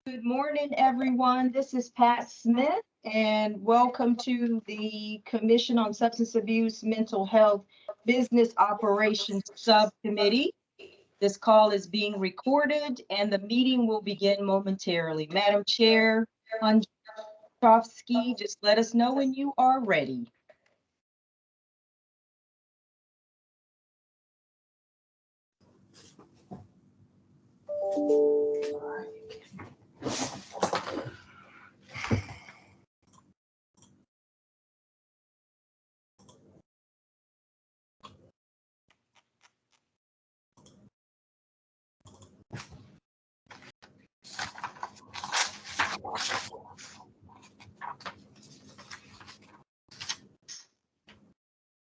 Good morning, everyone. This is Pat Smith, and welcome to the Commission on Substance Abuse, Mental Health, Business Operations Subcommittee. This call is being recorded, and the meeting will begin momentarily. Madam Chair Hunchofsky, just let us know when you are ready.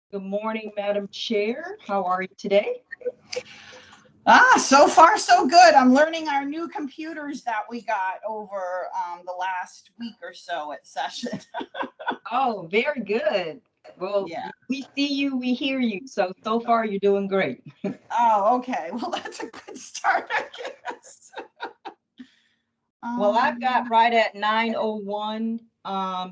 Good morning, Madam Chair. How are you today? So far so good. I'm learning our new computers that we got over the last week or so at session. Oh, very good. Well, Yeah. we see you, we hear you. So far you're doing great. Oh, okay. Well, that's a good start, I guess. Well, I've got right at 9:01.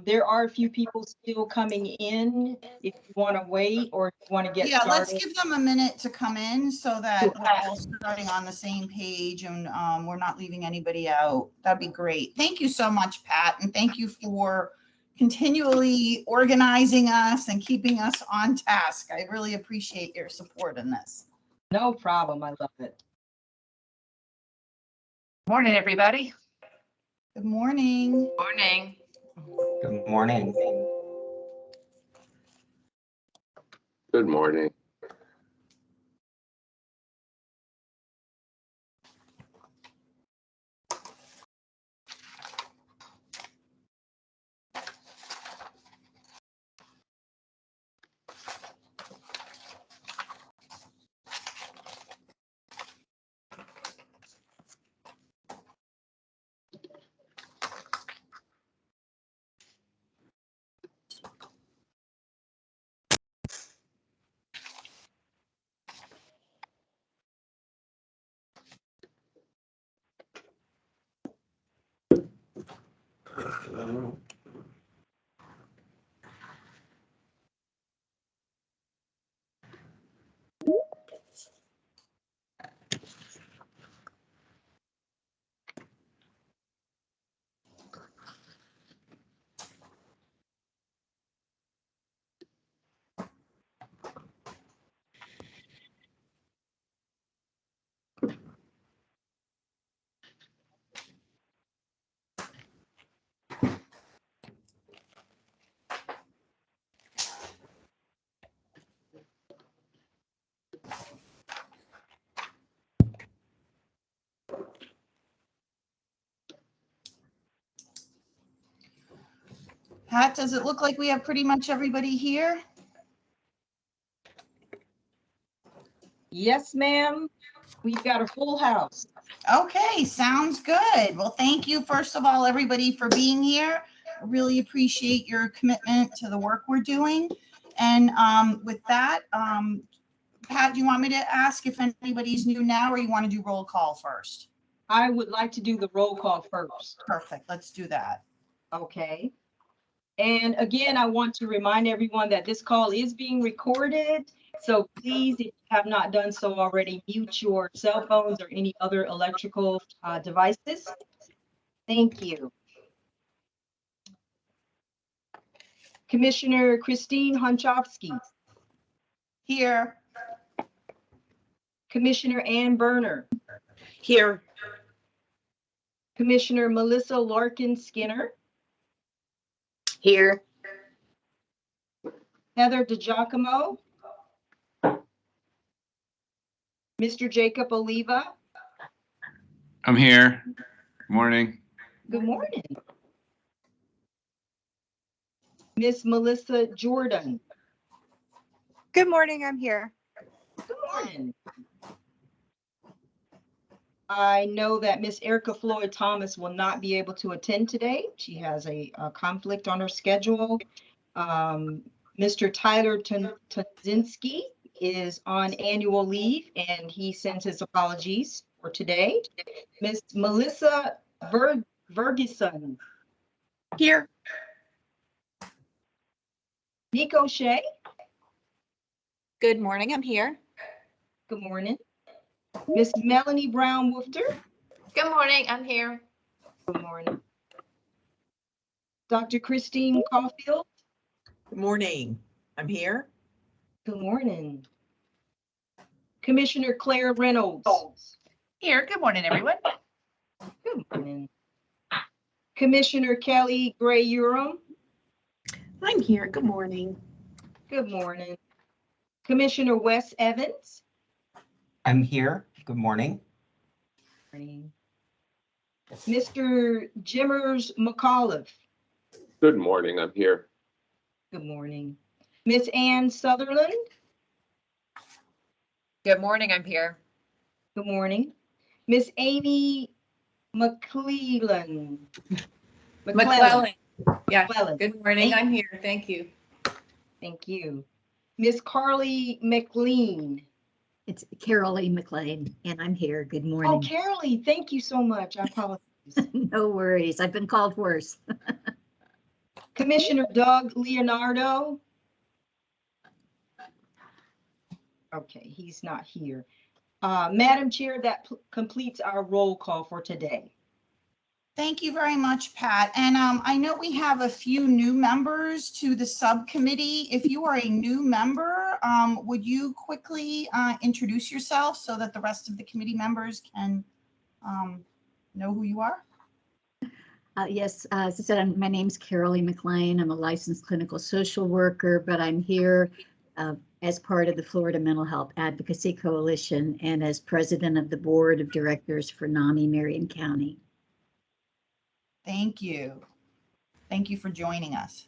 There are a few people still coming in. If you want to wait or if you want to get Yeah, started. let's give them a minute to come in so that we're all starting on the same page and we're not leaving anybody out. That'd be great. Thank you so much, Pat, and thank you for continually organizing us and keeping us on task. I really appreciate your support in this. No problem. I love it. Morning, everybody. Good morning. Morning. Good morning. Good morning. Pat, does it look like we have pretty much everybody here? Yes, ma'am. We've got a full house. Okay, sounds good. Well, thank you, first of all, everybody, for being here. I really appreciate your commitment to the work we're doing. And with that, Pat, do you want me to ask if anybody's new now, or you want to do roll call first? I would like to do the roll call first. Perfect. Let's do that. Okay. And again, I want to remind everyone that this call is being recorded. So please, if you have not done so already, mute your cell phones or any other electrical devices. Thank you. Commissioner Christine Hunchofsky. Here. Commissioner Ann Berner. Here. Commissioner Melissa Larkin Skinner. Here. Heather DiGiacomo. Mr. Jacob Oliva. I'm here. Good morning. Good morning. Miss Melissa Jordan. Good morning, I'm here. Good morning. I know that Miss Erica Floyd Thomas will not be able to attend today. She has a conflict on her schedule. Mr. Tyler Tudzinski is on annual leave and he sends his apologies for today. Miss Melissa Ferguson, Here. Nico Shea, Good morning, I'm here. good morning. Miss Melanie Brown Woofter, Good morning, I'm here. good morning. Dr. Christine Caulfield, Good morning. I'm here. good morning. Commissioner Claire Reynolds, Here, good morning, everyone. good morning. Commissioner Kelly Gray-Urim, I'm here. Good morning. good morning. Commissioner Wes Evans, I'm here. Good morning. morning. Mr. Jimmers McAuliffe, Good morning, I'm here. good morning. Miss Ann Sutherland, Good morning, I'm here. good morning. Miss Amy McClellan. McClellan. Yeah, McClellan, good morning. I'm here. Thank you. thank you. Miss Carly McLean. It's Carolee McLean, and I'm here. Good Oh, morning. Carolee, thank you so much. I apologize. No worries. I've been called worse. Commissioner Doug Leonardo. Okay, he's not here. Madam Chair, that completes our roll call for today. Thank you very much, Pat. And I know we have a few new members to the subcommittee. If you are a new member, would you quickly introduce yourself so that the rest of the committee members can know who you are? Yes, as I said, my name's Carolee McLean. I'm a licensed clinical social worker, but I'm here as part of the Florida Mental Health Advocacy Coalition and as president of the board of directors for NAMI Marion County. Thank you. Thank you for joining us.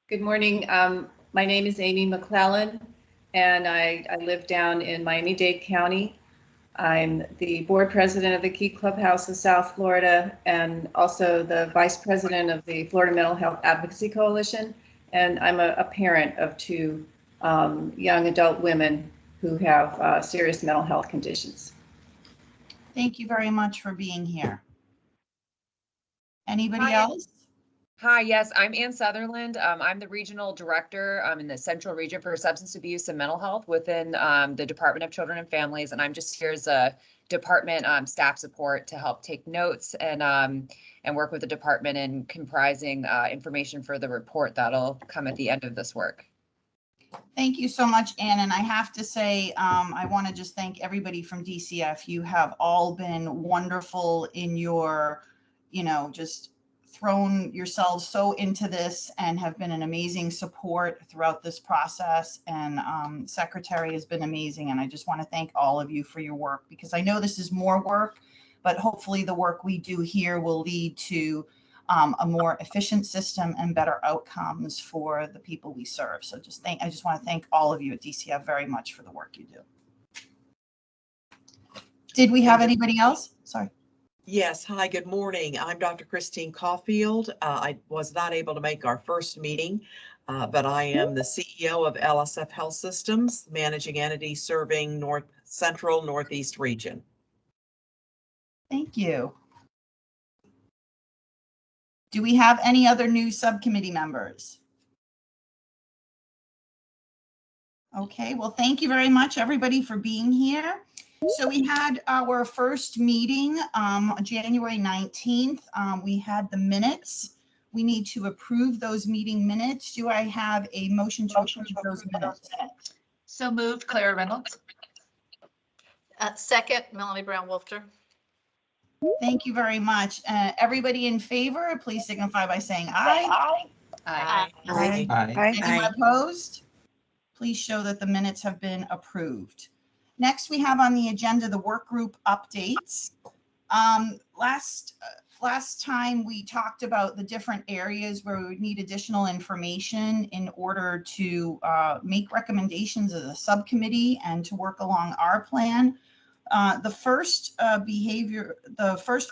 Good morning. My name is Amy McClellan, and I live down in Miami-Dade County. I'm the board president of the Key Clubhouse of South Florida and also the vice president of the Florida Mental Health Advocacy Coalition. And I'm a parent of two young adult women who have serious mental health conditions. Thank you very much for being here. Anybody Hi. else? Hi, yes, I'm Ann Sutherland. I'm the regional director in the Central Region for Substance Abuse and Mental Health within the Department of Children and Families. And I'm just here as a department staff support to help take notes and work with the department in comprising information for the report that'll come at the end of this work. Thank you so much, Ann. And I have to say, I want to just thank everybody from DCF. You have all been wonderful in your, just thrown yourselves so into this and have been an amazing support throughout this process. And Secretary has been amazing. And I just want to thank all of you for your work, because I know this is more work, but hopefully the work we do here will lead to a more efficient system and better outcomes for the people we serve. So I just want to thank all of you at DCF very much for the work you do. Did we have anybody else? Sorry. Yes. Hi, good morning. I'm Dr. Christine Caulfield. I was not able to make our first meeting, but I am the CEO of LSF Health Systems, managing entity serving North Central Northeast region. Thank you. Do we have any other new subcommittee members? Okay, well, thank you very much, everybody, for being here. So we had our first meeting on January 19th. We had the minutes. We need to approve those meeting minutes. Do I have a motion to approve those minutes? So moved, Claire Reynolds. Second, Melanie Brown Wolfter. Thank you very much. Everybody in favor, please signify by saying aye. Aye. Aye. Aye. Anyone opposed? Please show that the minutes have been approved. Next, we have on the agenda the work group updates. Last time we talked about the different areas where we would need additional information in order to make recommendations as a subcommittee and to work along our plan. The first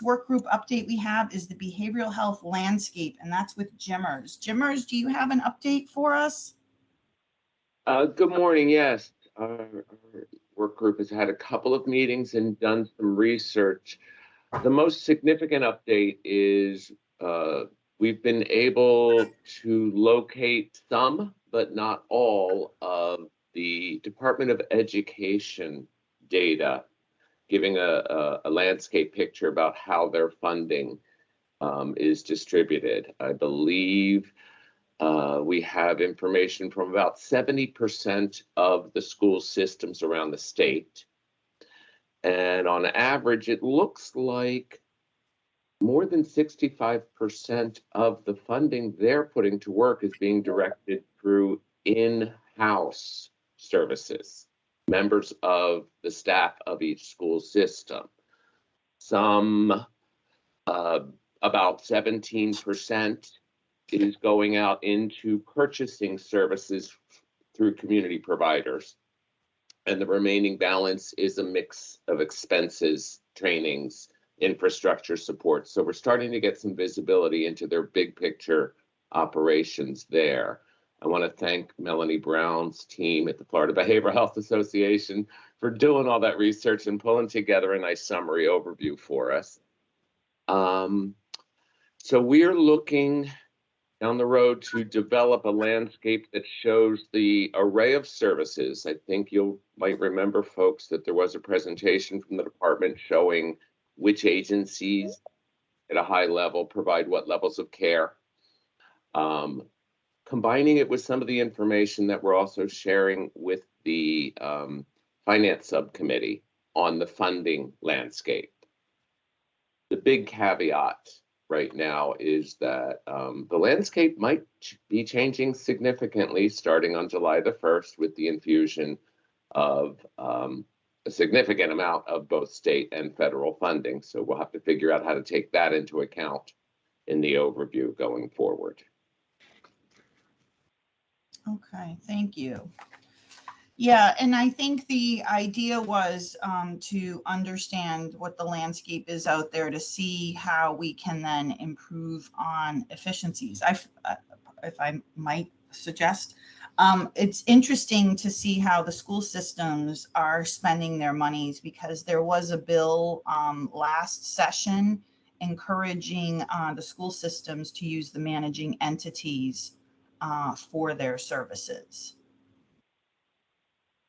work group update we have is the behavioral health landscape, and that's with Jimmers. Jimmers, do you have an update for us? Good morning. Yes, our work group has had a couple of meetings and done some research. The most significant update is we've been able to locate some, but not all, of the Department of Education data, giving a landscape picture about how their funding is distributed. I believe we have information from about 70% of the school systems around the state. And on average, it looks like more than 65% of the funding they're putting to work is being directed through in-house services, members of the staff of each school system. Some, about 17%, is going out into purchasing services through community providers. And the remaining balance is a mix of expenses, trainings, infrastructure support. So we're starting to get some visibility into their big picture operations there. I want to thank Melanie Brown's team at the Florida Behavioral Health Association for doing all that research and pulling together a nice summary overview for us. So we're looking down the road to develop a landscape that shows the array of services. I think you might remember, folks, that there was a presentation from the department showing which agencies at a high level provide what levels of care. Combining it with some of the information that we're also sharing with the Finance Subcommittee on the funding landscape. The big caveat right now is that the landscape might be changing significantly starting on July the 1st with the infusion of a significant amount of both state and federal funding. So we'll have to figure out how to take that into account in the overview going forward. Okay, thank you. Yeah, and I think the idea was to understand what the landscape is out there to see how we can then improve on efficiencies. If I might suggest, it's interesting to see how the school systems are spending their monies, because there was a bill last session encouraging the school systems to use the managing entities for their services.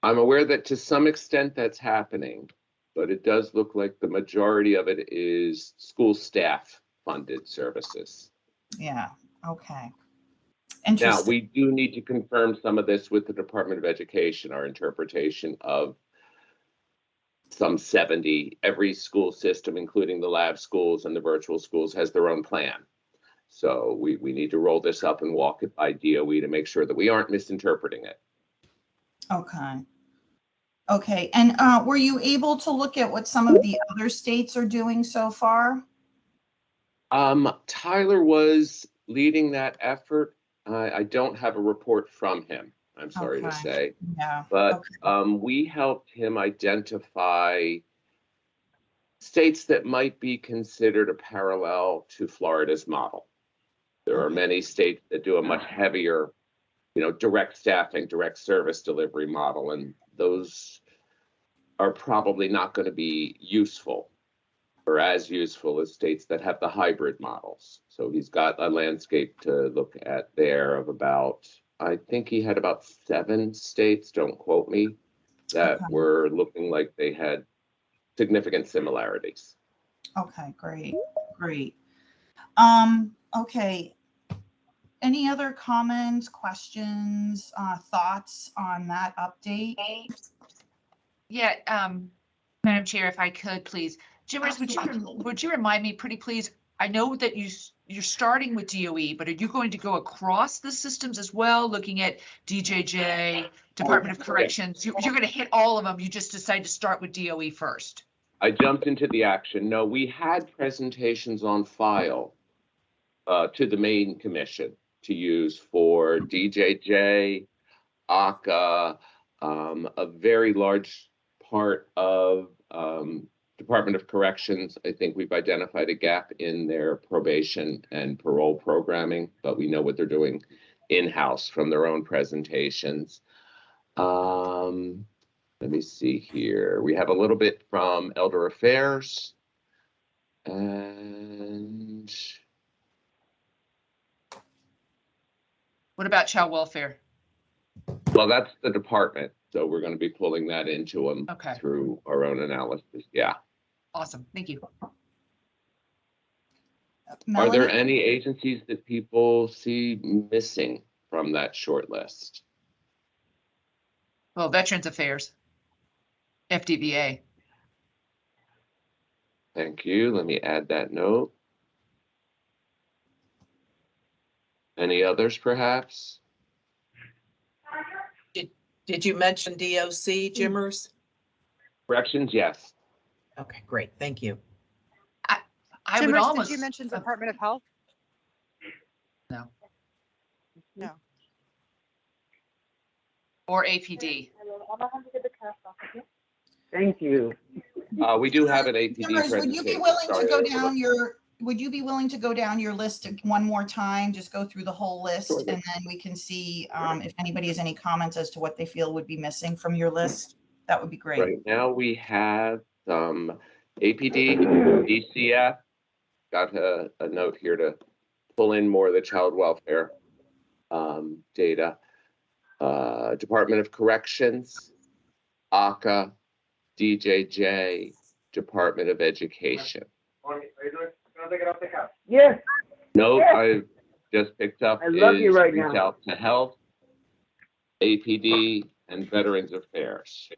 I'm aware that to some extent that's happening, but it does look like the majority of it is school staff funded services. Yeah, okay. Now, Interesting. we do need to confirm some of this with the Department of Education, our interpretation of some 70. Every school system, including the lab schools and the virtual schools, has their own plan. So we need to roll this up and walk it by DOE to make sure that we aren't misinterpreting it. Okay. Okay, and were you able to look at what some of the other states are doing so far? Tyler was leading that effort. I don't have a report from him, I'm sorry to say. Yeah. But we helped him identify states that might be considered a parallel to Florida's model. There are many states that do a much heavier, direct staffing, direct service delivery model, and those are probably not going to be useful or as useful as states that have the hybrid models. So he's got a landscape to look at there of about, I think he had about 7 states, don't quote me, that were looking like they had significant similarities. Okay, great, great. Okay. Any other comments, questions, thoughts on that update? Yeah, Madam Chair, if I could, please. Jimmers, would you remind me, pretty please? I know that you're starting with DOE, but are you going to go across the systems as well, looking at DJJ, Department of Corrections? You're going to hit all of them. You just decided to start with DOE first. I jumped into the action. No, we had presentations on file to the main commission to use for DJJ, ACA, a very large part of Department of Corrections. I think we've identified a gap in their probation and parole programming, but we know what they're doing in-house from their own presentations. Let me see here. We have a little bit from Elder Affairs. And What about child welfare? well, that's the department, so we're going to be pulling that into them Okay. through our own analysis. Yeah. Awesome, thank you. Are there Melanie? any agencies that people see missing from that short list? Well, Veterans Affairs, FDVA. Thank you. Let me add that note. Any others, perhaps? Did you mention DOC, Jimmers? Corrections, yes. Okay, great. Thank you. I would Jimmers, almost. did you mention Department of Health? No. No. Or APD. Thank you. We do have an APD Jimmers, would you be presentation. willing to Sorry, go Elizabeth. down your, would you be willing to go down your list one more time? Just go through the whole list Sure. and then we can see if anybody has any comments as to what they feel would be missing from your list. That would be great. Right now we have some APD, DCF. Got a note here to pull in more of the child welfare data. Department of Corrections, ACA, DJJ, Department of Education. Yes, Note Yes. I just picked up I love is you right reach now. out to Health, APD, and Veterans Affairs.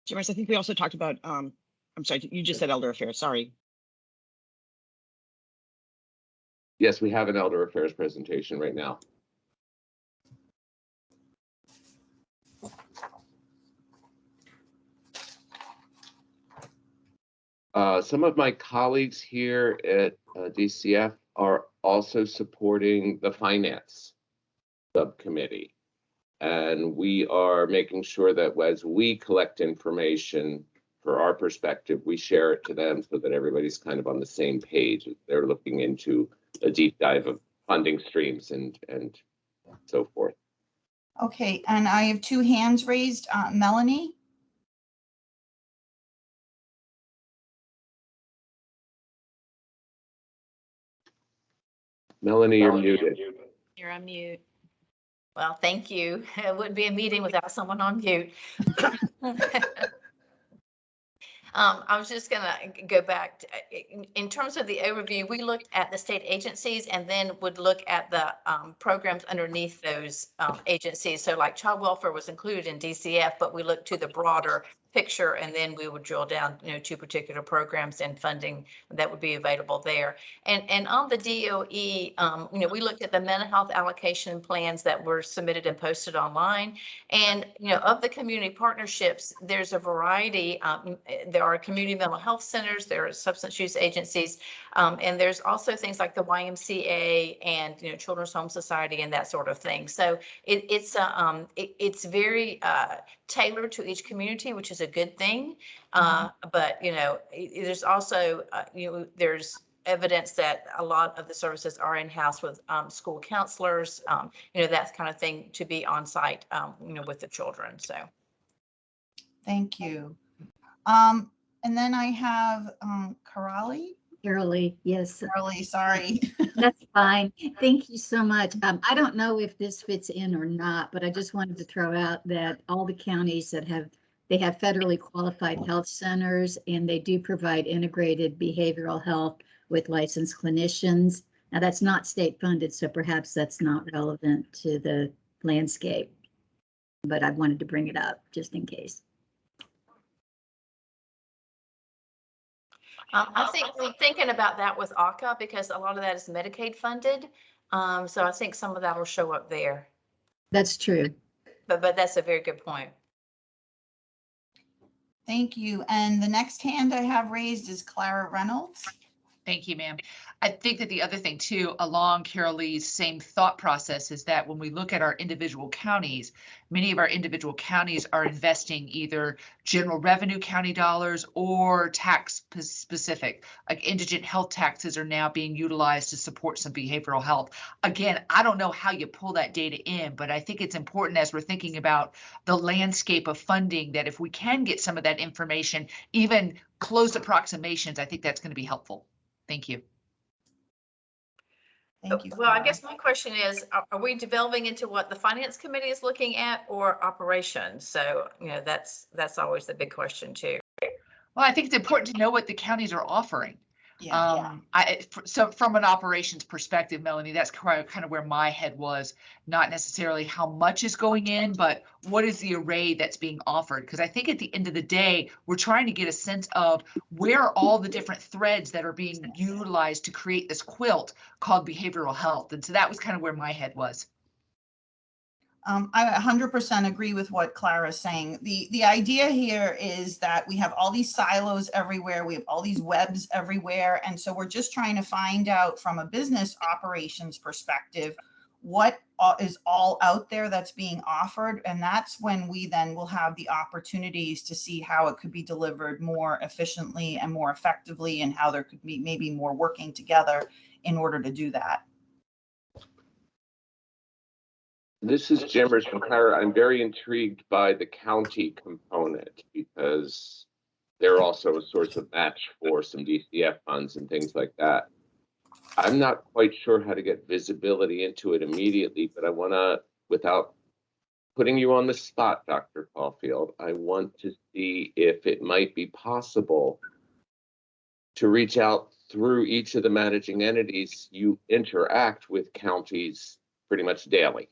Jimmers, I think we also talked about, I'm sorry, you just said Elder Affairs, sorry. Yes, we have an Elder Affairs presentation right now. Some of my colleagues here at DCF are also supporting the Finance Subcommittee. And we are making sure that as we collect information for our perspective, we share it to them so that everybody's kind of on the same page. They're looking into a deep dive of funding streams and so forth. Okay, and I have two hands raised. Melanie? Melanie, you're muted. You're on mute. Well, thank you. It wouldn't be a meeting without someone on mute. I was just gonna go back to, in terms of the overview, we looked at the state agencies and then would look at the programs underneath those agencies. So like child welfare was included in DCF, but we looked to the broader picture and then we would drill down, to particular programs and funding that would be available there. And on the DOE, we looked at the mental health allocation plans that were submitted and posted online. And, of the community partnerships, there's a variety. There are community mental health centers, there are substance use agencies, and there's also things like the YMCA and, Children's Home Society and that sort of thing. So it's very tailored to each community, which is a good thing. But, there's also, there's evidence that a lot of the services are in-house with school counselors, that kind of thing to be on site, with the children. So. Thank you. And then I have Karali. Carolee, yes. Karali, sorry. That's fine. Thank you so much. I don't know if this fits in or not, but I just wanted to throw out that all the counties that have federally qualified health centers, and they do provide integrated behavioral health with licensed clinicians. Now that's not state funded, so perhaps that's not relevant to the landscape, but I wanted to bring it up just in case. I think we're thinking about that with ACA because a lot of that is Medicaid funded. So I think some of that will show up there. That's true. But that's a very good point. Thank you. And the next hand I have raised is Clara Reynolds. Thank you, ma'am. I think that the other thing too, along Carol Lee's same thought process, is that when we look at our individual counties, many of our individual counties are investing either general revenue county dollars or tax specific, like indigent health taxes are now being utilized to support some behavioral health. Again, I don't know how you pull that data in, but I think it's important as we're thinking about the landscape of funding that if we can get some of that information, even close approximations, I think that's going to be helpful. Thank you. Thank you. Well, I Clara. guess my question is, are we developing into what the finance committee is looking at or operations? So, that's always the big question too. Well, I think it's important to know what the counties are offering. Yeah. So from an operations perspective, Melanie, that's kind of where my head was, not necessarily how much is going in, but what is the array that's being offered? Because I think at the end of the day, we're trying to get a sense of where are all the different threads that are being utilized to create this quilt called behavioral health. And so that was kind of where my head was. I 100% agree with what Clara's saying. The idea here is that we have all these silos everywhere. We have all these webs everywhere. And so we're just trying to find out from a business operations perspective, what is all out there that's being offered. And that's when we then will have the opportunities to see how it could be delivered more efficiently and more effectively, and how there could be maybe more working together in order to do that. This is Jimmers from Clara. I'm very intrigued by the county component because they're also a source of match for some DCF funds and things like that. I'm not quite sure how to get visibility into it immediately, but I want to, without putting you on the spot, Dr. Caulfield, I want to see if it might be possible to reach out through each of the managing entities. You interact with counties pretty much daily,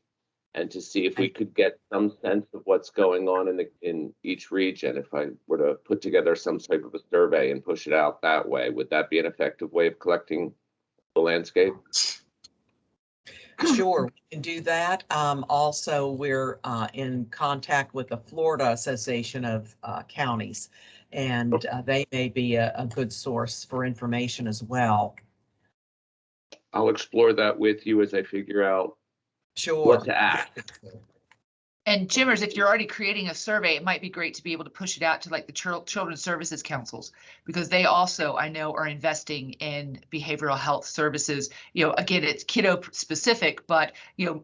and to see if we could get some sense of what's going on in each region. If I were to put together some type of a survey and push it out that way, would that be an effective way of collecting the landscape? Sure, we can do that. Also, we're in contact with the Florida Association of Counties, and they may be a good source for information as well. I'll explore that with you as I figure out Sure. what to ask. And Jimmers, if you're already creating a survey, it might be great to be able to push it out to like the Children's Services Councils, because they also, I know, are investing in behavioral health services. Again, it's kiddo specific, but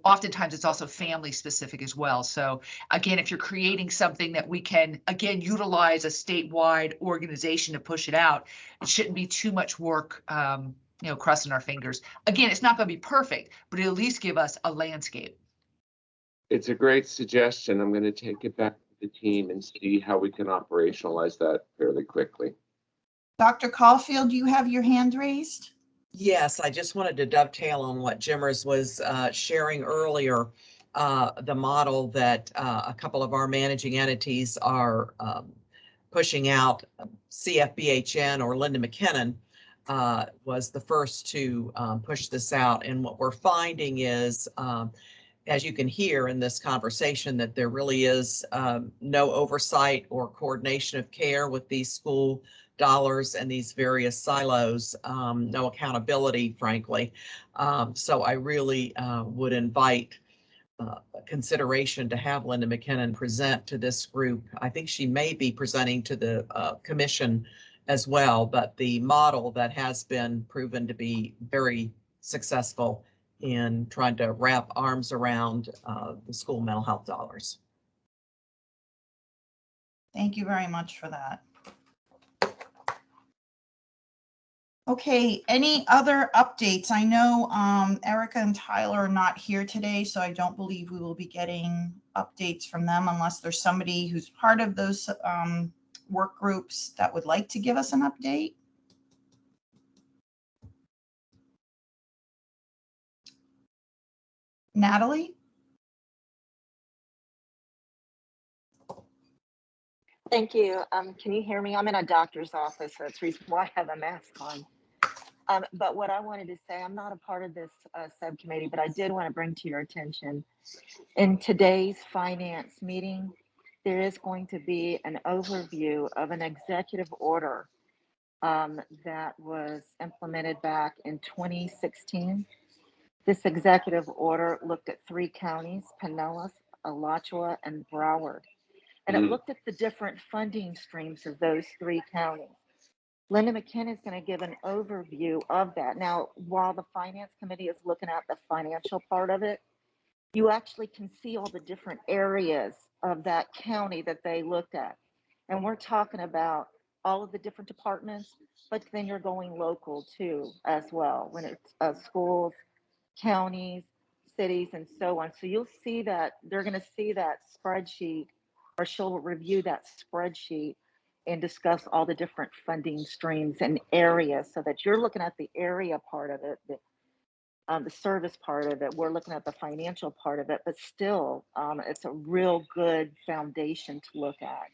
oftentimes it's also family specific as well. So again, if you're creating something that we can, again, utilize a statewide organization to push it out, it shouldn't be too much work, crossing our fingers. Again, it's not going to be perfect, but it'll at least give us a landscape. It's a great suggestion. I'm going to take it back to the team and see how we can operationalize that fairly quickly. Dr. Caulfield, you have your hand raised? Yes, I just wanted to dovetail on what Jimmers was sharing earlier. The model that a couple of our managing entities are pushing out, CFBHN or Linda McKinnon was the first to push this out. And what we're finding is, as you can hear in this conversation, that there really is no oversight or coordination of care with these school dollars and these various silos, no accountability, frankly. So I really would invite consideration to have Linda McKinnon present to this group. I think she may be presenting to the commission as well, but the model that has been proven to be very successful in trying to wrap arms around the school mental health dollars. Thank you very much for that. Okay, any other updates? I know Erica and Tyler are not here today, so I don't believe we will be getting updates from them unless there's somebody who's part of those work groups that would like to give us an update. Natalie? Thank you. Can you hear me? I'm in a doctor's office. So that's the reason why I have a mask on. But what I wanted to say, I'm not a part of this subcommittee, but I did want to bring to your attention, in today's finance meeting, there is going to be an overview of an executive order that was implemented back in 2016. This executive order looked at 3 counties, Pinellas, Alachua, and Broward. And it looked at the different funding streams of those 3 counties. Linda McKenna is going to give an overview of that. Now, while the Finance Committee is looking at the financial part of it, you actually can see all the different areas of that county that they looked at. And we're talking about all of the different departments, but then you're going local too as well, when it's schools, counties, cities, and so on. So you'll see that they're going to see that spreadsheet, or she'll review that spreadsheet and discuss all the different funding streams and areas, so that you're looking at the area part of it, the service part of it. We're looking at the financial part of it, but still, it's a real good foundation to look at.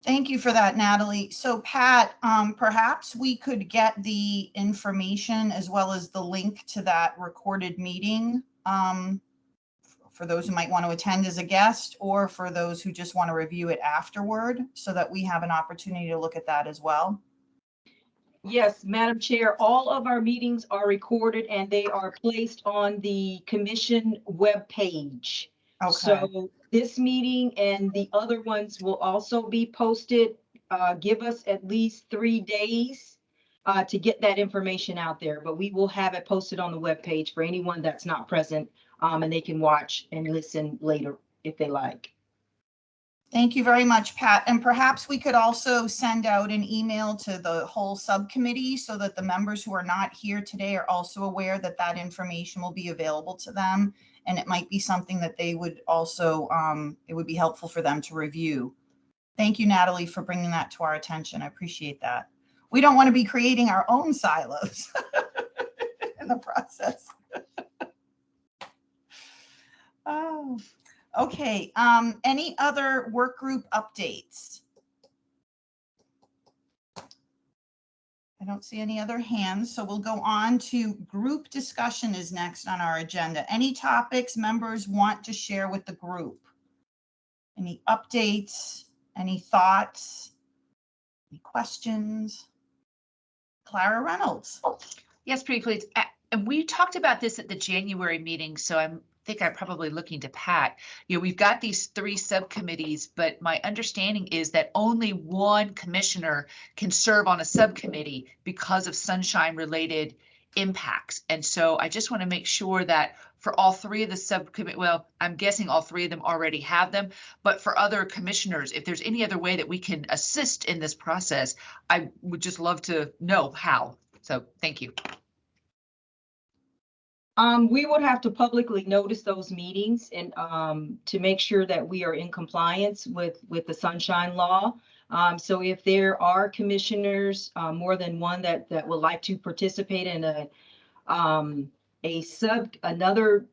Thank you for that, Natalie. So Pat, perhaps we could get the information as well as the link to that recorded meeting for those who might want to attend as a guest, or for those who just want to review it afterward, so that we have an opportunity to look at that as well. Yes, Madam Chair, all of our meetings are recorded and they are placed on the commission webpage. Okay. So this meeting and the other ones will also be posted. Give us at least 3 days to get that information out there, but we will have it posted on the webpage for anyone that's not present, and they can watch and listen later if they like. Thank you very much, Pat. And perhaps we could also send out an email to the whole subcommittee, so that the members who are not here today are also aware that that information will be available to them. And it might be something that they would also, it would be helpful for them to review. Thank you, Natalie, for bringing that to our attention. I appreciate that. We don't want to be creating our own silos in the process. Oh. Okay, any other work group updates? I don't see any other hands, so we'll go on to group discussion is next on our agenda. Any topics members want to share with the group? Any updates, any thoughts, any questions? Clara Reynolds. Yes, pretty please. And we talked about this at the January meeting, so I'm probably looking to Pat. You know, we've got these 3 subcommittees, but my understanding is that only one commissioner can serve on a subcommittee because of sunshine related impacts. And so I just want to make sure that for all 3 of the subcommittee, well, I'm guessing all 3 of them already have them, but for other commissioners, if there's any other way that we can assist in this process, I would just love to know how. So thank you. We would have to publicly notice those meetings and to make sure that we are in compliance with the sunshine law. So if there are commissioners, more than one that would like to participate in another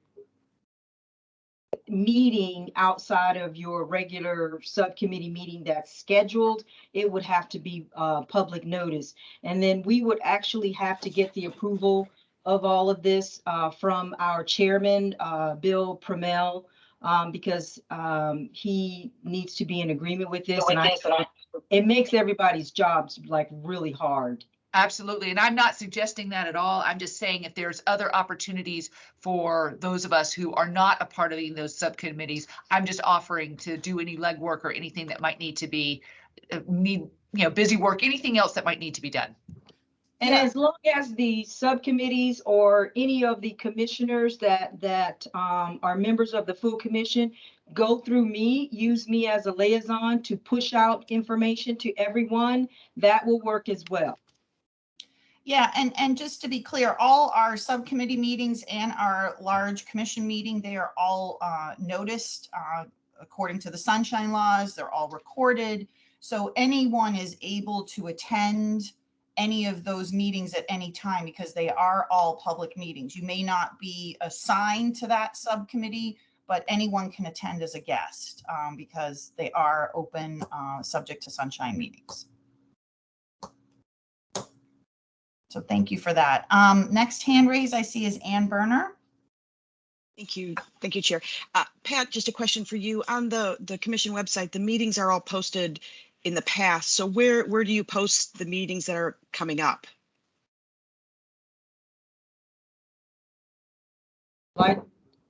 meeting outside of your regular subcommittee meeting that's scheduled, it would have to be public notice. And then we would actually have to get the approval of all of this from our chairman, Bill Promell, because he needs to be in agreement with this. And it makes everybody's jobs like really hard. Absolutely. And I'm not suggesting that at all. I'm just saying if there's other opportunities for those of us who are not a part of those subcommittees, I'm just offering to do any legwork or anything that might need to be, busy work, anything else that might need to be done. And as long as the subcommittees or any of the commissioners that are members of the full commission go through me, use me as a liaison to push out information to everyone, that will work as well. Yeah, and just to be clear, all our subcommittee meetings and our large commission meeting, they are all noticed according to the sunshine laws. They're all recorded. So anyone is able to attend any of those meetings at any time because they are all public meetings. You may not be assigned to that subcommittee, but anyone can attend as a guest because they are open, subject to sunshine meetings. So thank you for that. Next hand raise I see is Ann Berner. Thank you, Chair. Pat, just a question for you. On the commission website, the meetings are all posted in the past. So where do you post the meetings that are coming up? Like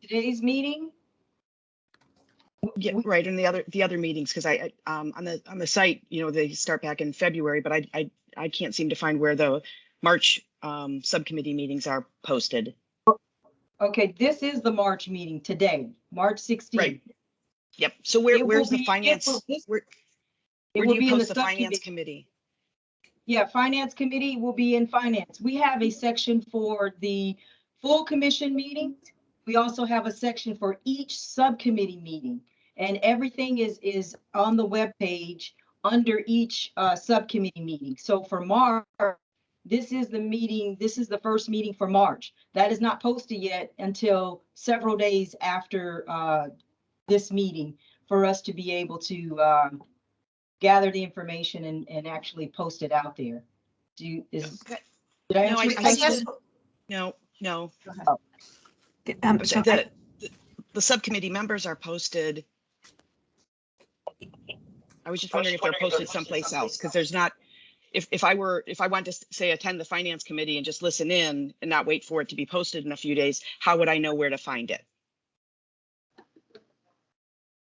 today's meeting? Yeah, right. And the other meetings, because I on the site, you know, they start back in February, but I can't seem to find where the March subcommittee meetings are posted. Okay, this is the March meeting today, March 16th. Right. Yep. So where's the finance? Where do you post the finance committee? Yeah, finance committee will be in finance. We have a section for the full commission meetings. We also have a section for each subcommittee meeting, and everything is on the webpage under each subcommittee meeting. So for March, this is the meeting. This is the first meeting for March. That is not posted yet until several days after this meeting for us to be able to gather the information and actually post it out there. Did I answer your question? No. Oh. So the subcommittee members are posted. I was just wondering if they're posted someplace else, because there's not, if I want to say attend the finance committee and just listen in and not wait for it to be posted in a few days, how would I know where to find it?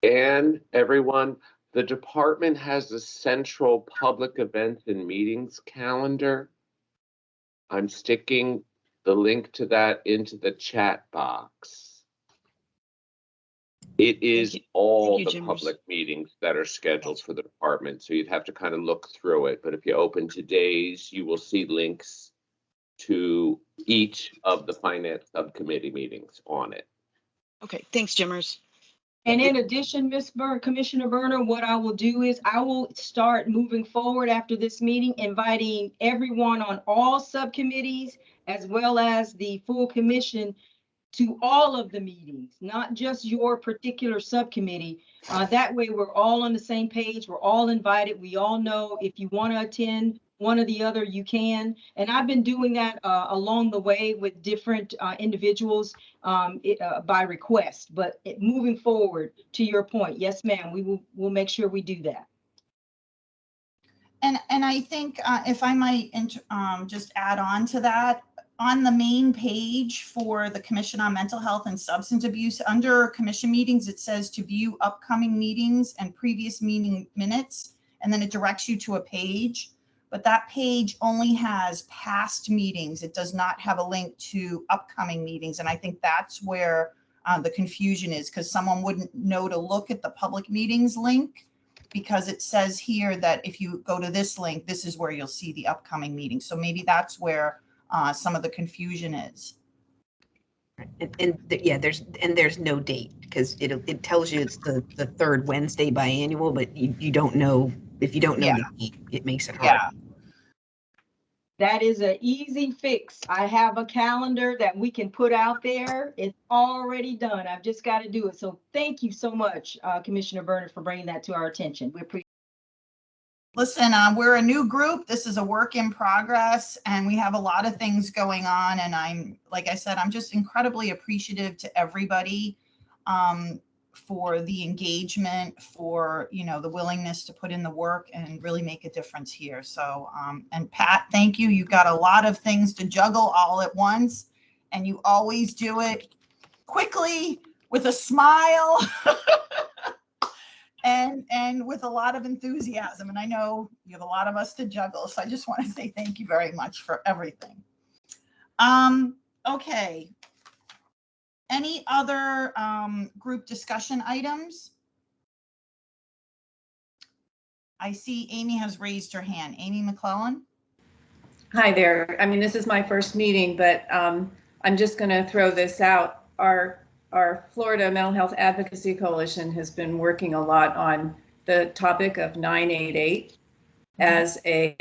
And everyone, the department has a central public events and meetings calendar. I'm sticking the link to that into the chat box. It is all the public meetings that are scheduled for the department, so you'd have to kind of look through it. But if you open today's, you will see links to each of the finance subcommittee meetings on it. Okay, thanks, Jimmers. And in addition, Commissioner Berner, what I will do is I will start moving forward after this meeting, inviting everyone on all subcommittees as well as the full commission to all of the meetings, not just your particular subcommittee. That way we're all on the same page. We're all invited. We all know if you want to attend one or the other, you can. And I've been doing that along the way with different individuals by request. But moving forward, to your point, yes, ma'am, we'll make sure we do that. And I think if I might just add on to that, on the main page for the Commission on Mental Health and Substance Abuse, under commission meetings, it says to view upcoming meetings and previous meeting minutes, and then it directs you to a page. But that page only has past meetings. It does not have a link to upcoming meetings. And I think that's where the confusion is, because someone wouldn't know to look at the public meetings link, because it says here that if you go to this link, this is where you'll see the upcoming meeting. So maybe that's where some of the confusion is. Yeah, there's no date, because it tells you it's the third Wednesday biannual, but you don't know, if you don't know the date, it makes it hard. Yeah. That is an easy fix. I have a calendar that we can put out there. It's already done. I've just got to do it. So thank you so much, Commissioner Berner, for bringing that to our attention. We appreciate it. Listen, we're a new group. This is a work in progress, and we have a lot of things going on. And like I said, I'm just incredibly appreciative to everybody for the engagement, for, the willingness to put in the work and really make a difference here. So, and Pat, thank you. You've got a lot of things to juggle all at once, and you always do it quickly with a smile. And with a lot of enthusiasm. And I know you have a lot of us to juggle. So I just want to say thank you very much for everything. Okay. Any other group discussion items? I see Amy has raised her hand. Amy McClellan. Hi there. I mean, this is my first meeting, but I'm just going to throw this out. Our Florida Mental Health Advocacy Coalition has been working a lot on the topic of 988 as a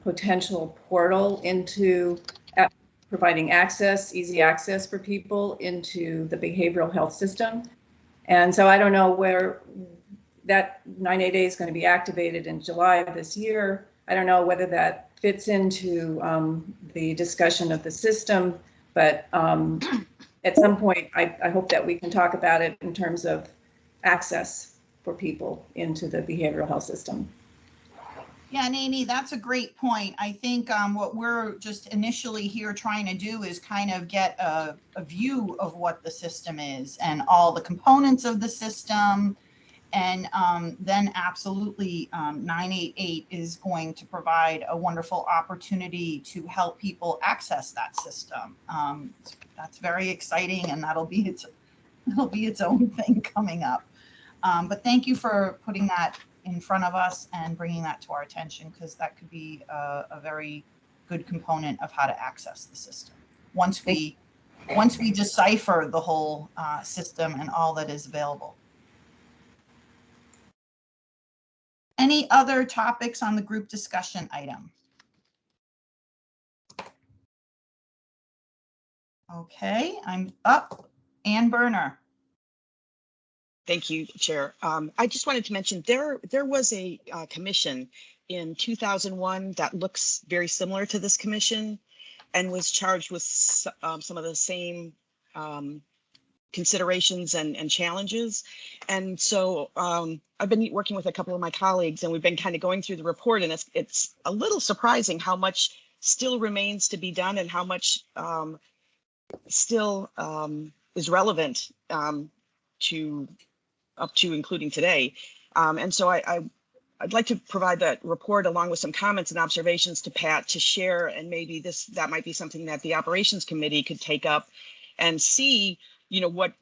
potential portal into providing access, easy access for people into the behavioral health system. And so I don't know where that 988 is going to be activated in July of this year. I don't know whether that fits into the discussion of the system, but at some point, I hope that we can talk about it in terms of access for people into the behavioral health system. Yeah, and Amy, that's a great point. I think what we're just initially here trying to do is kind of get a view of what the system is and all the components of the system. And then absolutely 988 is going to provide a wonderful opportunity to help people access that system. That's very exciting, and that'll be its own thing coming up. But thank you for putting that in front of us and bringing that to our attention, because that could be a very good component of how to access the system. Once we decipher the whole system and all that is available. Any other topics on the group discussion item? Okay, I'm up. Ann Berner. Thank you, Chair. I just wanted to mention there was a commission in 2001 that looks very similar to this commission and was charged with some of the same considerations and challenges. And so I've been working with a couple of my colleagues, and we've been kind of going through the report, and it's a little surprising how much still remains to be done and how much still is relevant to up to including today. And so I'd like to provide that report along with some comments and observations to Pat to share, and maybe that might be something that the operations committee could take up and see, you know, what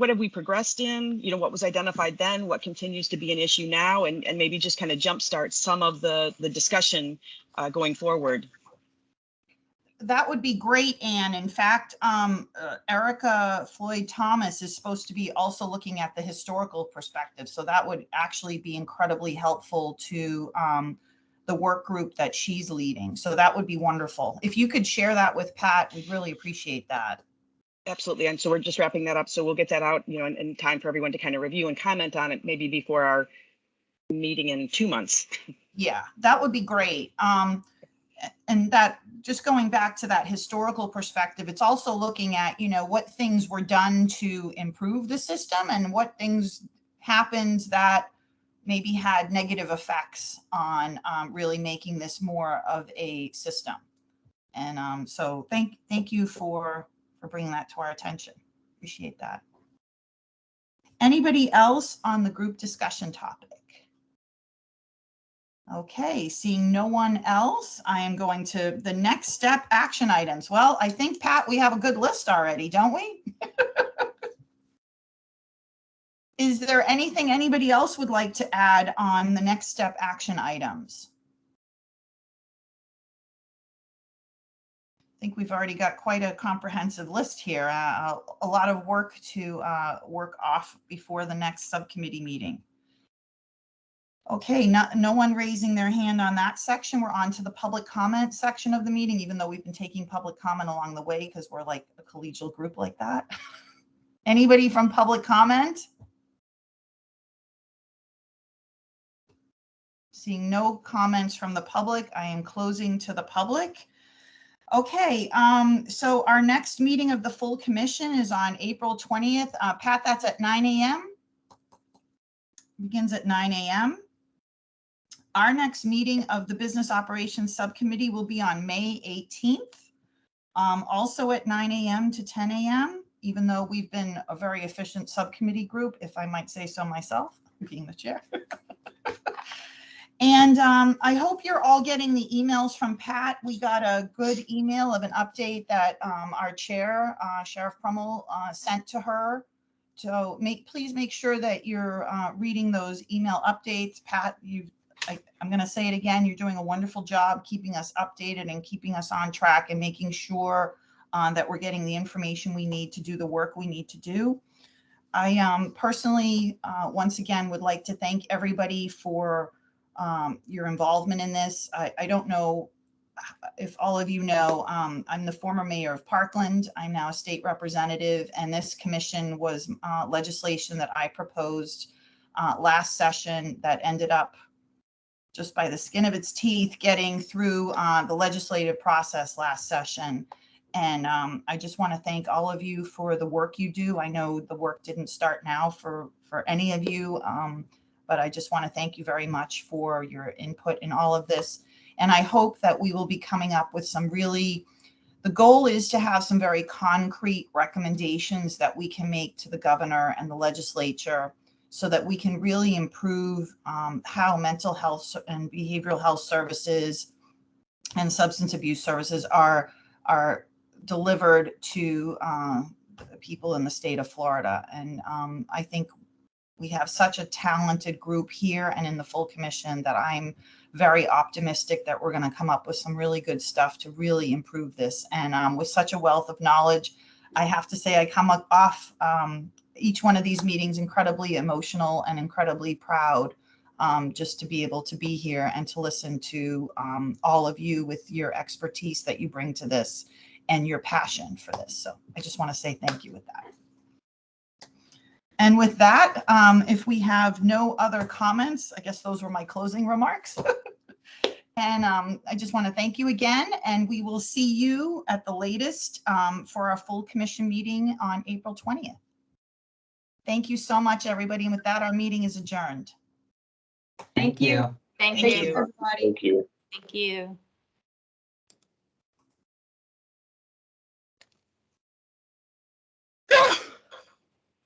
have we progressed in, you know, what was identified then, what continues to be an issue now, and maybe just kind of jumpstart some of the discussion going forward. That would be great, Anne. In fact, Erica Floyd Thomas is supposed to be also looking at the historical perspective. So that would actually be incredibly helpful to the work group that she's leading. So that would be wonderful. If you could share that with Pat, we'd really appreciate that. Absolutely. And so we're just wrapping that up. So we'll get that out, you know, in time for everyone to kind of review and comment on it, maybe before our meeting in 2 months. Yeah, that would be great. And that, just going back to that historical perspective, it's also looking at, you know, what things were done to improve the system and what things happened that maybe had negative effects on really making this more of a system. And so thank you for bringing that to our attention. Appreciate that. Anybody else on the group discussion topic? Okay, seeing no one else, I am going to the next step action items. Well, I think, Pat, we have a good list already, don't we? Is there anything anybody else would like to add on the next step action items? I think we've already got quite a comprehensive list here. A lot of work to work off before the next subcommittee meeting. Okay, no one raising their hand on that section. We're on to the public comment section of the meeting, even though we've been taking public comment along the way because we're like a collegial group like that. Anybody from public comment? Seeing no comments from the public, I am closing to the public. Okay, so our next meeting of the full commission is on April 20th. Pat, that's at 9 a.m. Begins at 9 a.m. Our next meeting of the Business Operations Subcommittee will be on May 18th, also at 9 a.m. to 10 a.m., even though we've been a very efficient subcommittee group, if I might say so myself, being the chair. And I hope you're all getting the emails from Pat. We got a good email of an update that our chair, Sheriff Crummell, sent to her. So please make sure that you're reading those email updates. Pat, I'm going to say it again. You're doing a wonderful job keeping us updated and keeping us on track and making sure that we're getting the information we need to do the work we need to do. I personally, once again, would like to thank everybody for your involvement in this. I don't know if all of you know, I'm the former mayor of Parkland. I'm now a state representative, and this commission was legislation that I proposed last session that ended up just by the skin of its teeth getting through the legislative process last session. And I just want to thank all of you for the work you do. I know the work didn't start now for any of you. But I just want to thank you very much for your input in all of this. And I hope that we will be coming up with some really, the goal is to have some very concrete recommendations that we can make to the governor and the legislature so that we can really improve how mental health and behavioral health services and substance abuse services are delivered to people in the state of Florida. And I think we have such a talented group here and in the full commission that I'm very optimistic that we're going to come up with some really good stuff to really improve this. And with such a wealth of knowledge, I have to say I come off each one of these meetings incredibly emotional and incredibly proud just to be able to be here and to listen to all of you with your expertise that you bring to this and your passion for this. So I just want to say thank you with that. And with that, if we have no other comments, I guess those were my closing remarks. And I just want to thank you again, and we will see you at the latest for our full commission meeting on April 20th. Thank you so much, everybody. And with that, our meeting is adjourned. Thank you. Thank Thank you, you. everybody. Thank you. Thank you.